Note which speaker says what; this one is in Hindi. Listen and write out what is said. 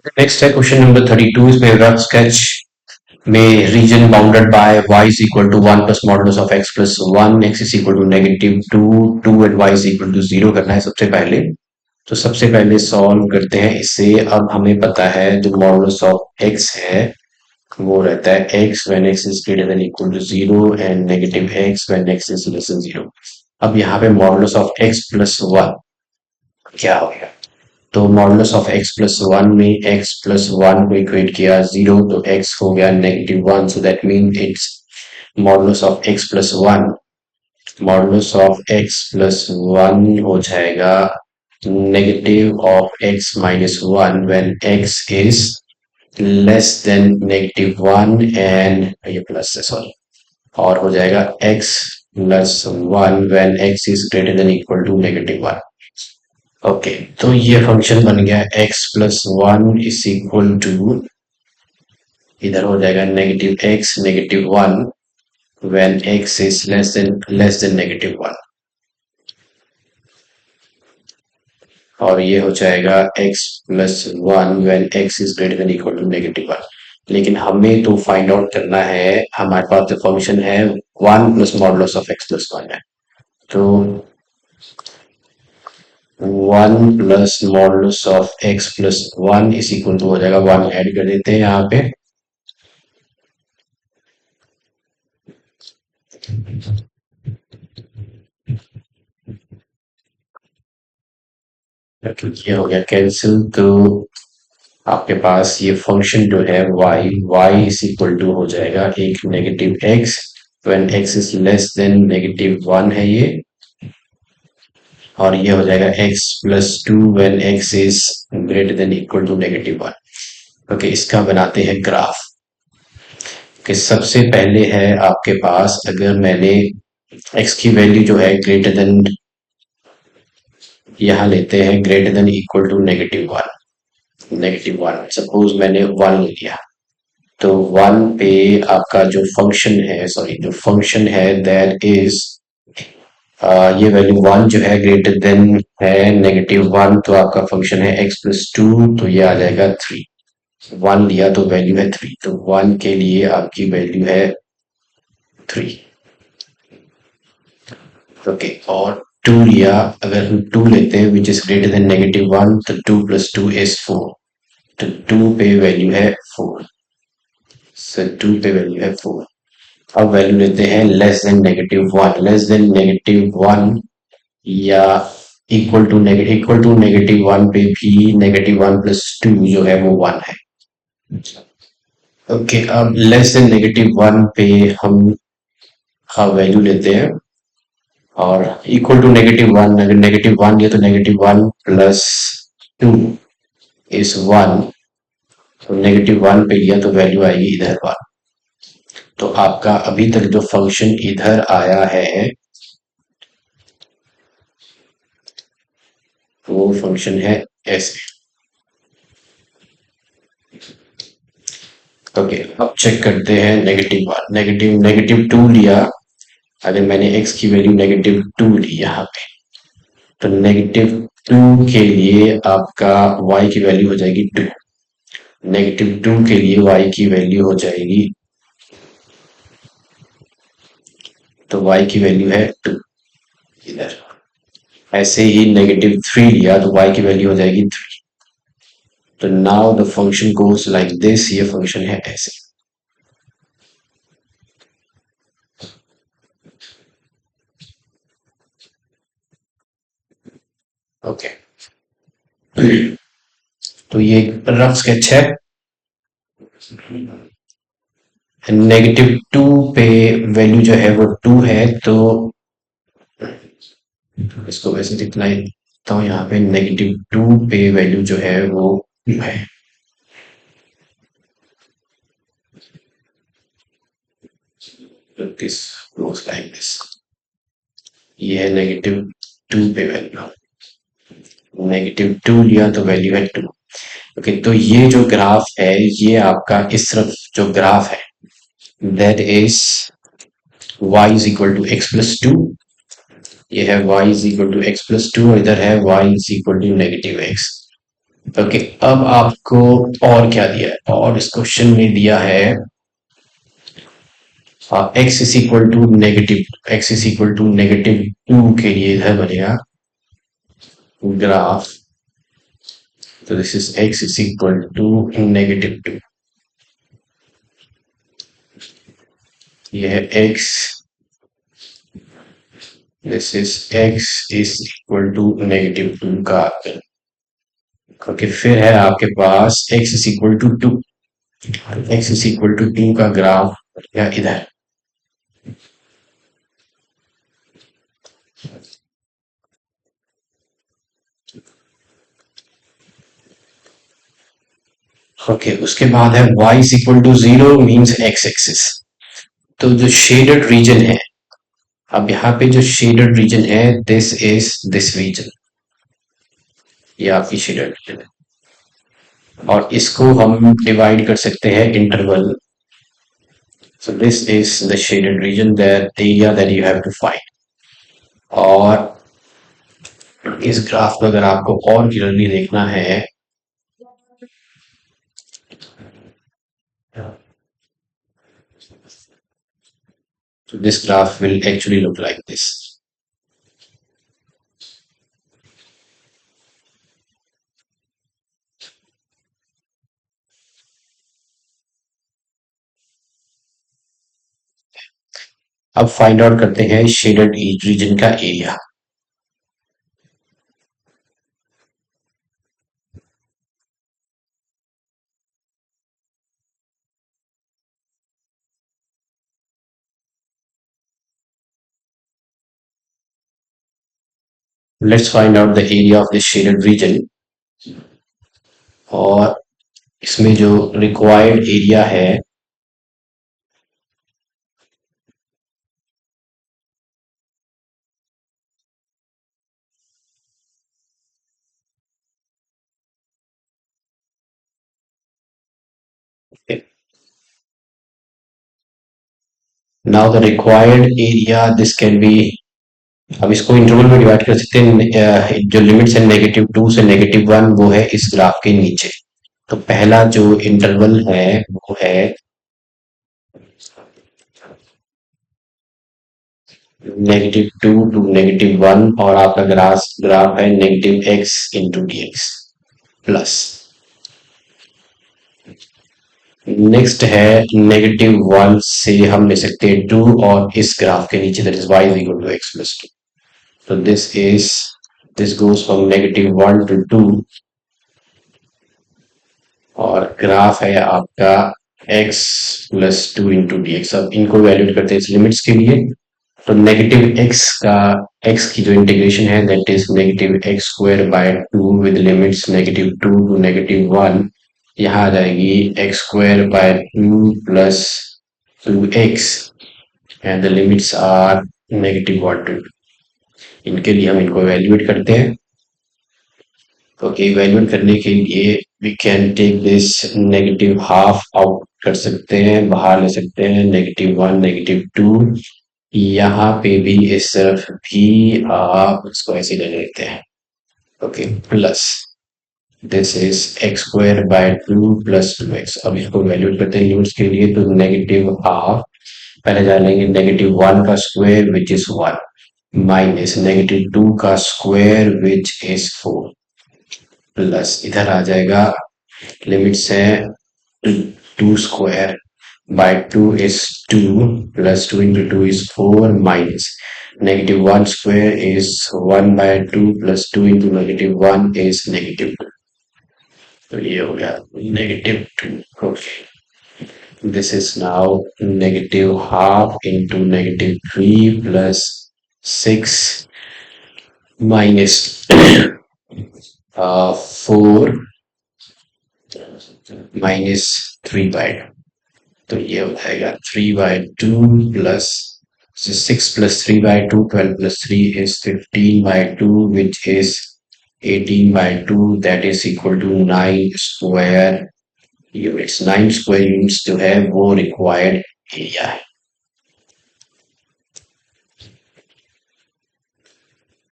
Speaker 1: नेक्स्ट है क्वेश्चन नंबर 32 इसमें रफ स्केच में region bounded by y is equal to 1 plus modulus of x plus 1 x is equal to negative 2 2 and y is equal to 0 करना है सबसे पहले। तो सबसे पहले सॉल्व करते हैं इसे। अब हमें पता है जो मॉडुलस ऑफ x है वो रहता है x when x is greater than equal to 0 and negative x when x is less than 0। अब यहाँ पे मॉडुलस ऑफ x प्लस 1 क्या हो गया? तो मॉडुलस ऑफ x प्लस 1 में x प्लस 1 को इक्वेट किया 0 तो x हो गया negative 1, so that mean it's modulus of x plus 1, modulus of x plus 1 हो जाएगा negative of x minus 1 when x is less than negative 1 and ये प्लस है सॉरी, और हो जाएगा x plus 1 when x is greater than equal to negative 1। Okay, तो ये फंक्शन बन गया x plus 1 is equal to, इधर हो जाएगा negative x negative 1 when x is less than negative 1, और ये हो जाएगा x plus 1 when x is greater than equal to negative 1। लेकिन हमें तो फाइंड आउट करना है, हमारे पास जो फंक्शन है 1 plus modulus of x plus 1 है, तो 1 plus modulus of x plus 1 is equal to हो जाएगा 1 ऐड कर देते हैं यहाँ पे, ये हो गया कैंसिल। तो आपके पास ये फंक्शन जो है y इज इक्वल टू हो जाएगा एक negative x when x is less than negative 1 है ये, और ये हो जाएगा x plus 2 when x is greater than equal to negative 1। Okay, इसका बनाते हैं ग्राफ। कि सबसे पहले है आपके पास, अगर मैंने x की वैल्यू जो है ग्रेटर देन, यहाँ लेते हैं greater than equal to negative 1, suppose मैंने 1 ले लिया, तो 1 पे आपका जो फंक्शन है, सॉरी जो फंक्शन है दैट इज ये वैल्यू 1 जो है ग्रेटर देन है नेगेटिव 1, तो आपका फंक्शन है x प्लस 2, तो ये आ जाएगा 3। 1 लिया तो वैल्यू है 3, तो 1 के लिए आपकी वैल्यू है 3। ओके, और 2 लिया, अगर हम 2 लेते हैं which is greater then negative 1, तो 2 प्लस 2 इज 4, तो 2 पे वैल्यू है 4, सो 2 पे वैल्यू है 4। अब वैल्यू लेते हैं less than negative 1, less than negative 1 या इक्वल टू नेगेटिव 1 पे भी नेगेटिव 1 प्लस 2 जो है वो 1 है। ओके, अब लेस देन नेगेटिव 1 पे हम वैल्यू लेते हैं, और इक्वल टू नेगेटिव 1, अगर नेगेटिव 1 लिया तो नेगेटिव 1 प्लस 2 इज 1, तो नेगेटिव 1 पे लिया तो वैल्यू आएगी इधर 1। तो आपका अभी तक जो फंक्शन इधर आया है वो फंक्शन है ऐसे। ओके, अब चेक करते हैं नेगेटिव 1, नेगेटिव 2 लिया, अगर मैंने x की वैल्यू नेगेटिव 2 ली यहाँ पे, तो नेगेटिव 2 के लिए आपका y की वैल्यू हो जाएगी 2, नेगेटिव 2 के लिए y की वैल्यू हो जाएगी, तो y की वैल्यू है 2 इधर। ऐसे ही नेगेटिव 3 लिया तो y की वैल्यू हो जाएगी 3। तो now the function goes like this, ये फंक्शन है ऐसे। ओके, तो ये रफ स्केच है। नेगेटिव 2 पे वैल्यू जो है वो 2 है, तो इसको वैसे दिखलाई देता हूँ, यहाँ पे नेगेटिव 2 पे वैल्यू जो है वो 2 है। दिस गोज लाइक दिस, ये है नेगेटिव 2 पे वैल्यू, नेगेटिव 2 लिया तो वैल्यू है 2। ओके, तो ये जो ग्राफ है ये आपका इस तरफ जो ग्राफ है that is y is equal to X plus 2, ये है y is equal to X plus 2, और इधर है y is equal to negative x। Okay, अब आपको और क्या दिया है, और इस क्वेश्चन में दिया है x is equal to negative, x is equal to -2 के लिए इधर बनेगा ग्राफ। तो this is x is equal to -2, ये है x, this is x is equal to -2 का। ओके, फिर है आपके पास x is equal to 2, x is equal to 2 का ग्राफ या इधर। ओके, उसके बाद है y is equal to 0 means X axis. तो जो शेडेड रीजन है, अब यहाँ पे जो शेडेड रीजन है, दिस इज दिस रीजन, ये आपकी शेडेड रीजन है, और इसको हम डिवाइड कर सकते हैं interval. So this is the shaded region, that area that you have to find. और इस ग्राफ में अगर आपको और क्लियरली देखना है, तो this graph will actually look like this. अब फाइंड आउट करते हैं शेडेड रीजन का area. Let's find out the area of this shaded region. और इसमें जो रिक्वायर्ड एरिया है, now the required area this can be, अब इसको इंटरवल में डिवाइड कर सकते हैं। जो लिमिट्स है -2 से -1, वो है इस ग्राफ के नीचे। तो पहला जो इंटरवल है वो है -2 टू -1, और आपका ग्राफ ग्राफ है -x into dx plus. Next है -1 से हम ले सकते हैं 2, और इस ग्राफ के नीचे that is y is equal to x plus 2। तो दिस गोज फ्रॉम -1 टू 2, और ग्राफ है आपका x plus 2 into D x. अब इनको वैल्यूट करते हैं इस लिमिट्स के लिए। तो x की जो इंटीग्रेशन है that is -x² by 2 with limits -2 to -1। यहाँ आ जाएगी x² by 2 plus 2x, and the limits are -1 to 2। इनके लिए हम इनको वैल्यूएट करते हैं। तो इवेल्युएट करने के लिए we can take this -½ out कर सकते हैं, बाहर ले सकते हैं, -1 -2। यहाँ पे भी इस तरफ भी आप इसको ऐसे ले लेते हैं। Okay, plus this is x² by 2 plus 2x। अब इसको वैल्यूएट करते हैं लिमिट्स के लिए। तो -½ पहले जानेंगे -1 का स्क्वायर विच इज 1, माइनस -2 का स्क्वायर विच इज 4, प्लस इधर आ जाएगा लिमिट्स है 2² by 2 is 2, plus 2 into 2 is 4, minus -1 square is 1/2 plus 2 into -1 is -2। तो ये हो गया -2। Okay, this is now -½ into -3 plus 6 minus 4 -3/2। तो ये हो जाएगा 3/2 plus 6 plus 3/2, 12 plus 3 is 15/2 which is 18/2, that is equal to 9 square units। 9 square units जो है वो रिक्वायर्ड एरिया है।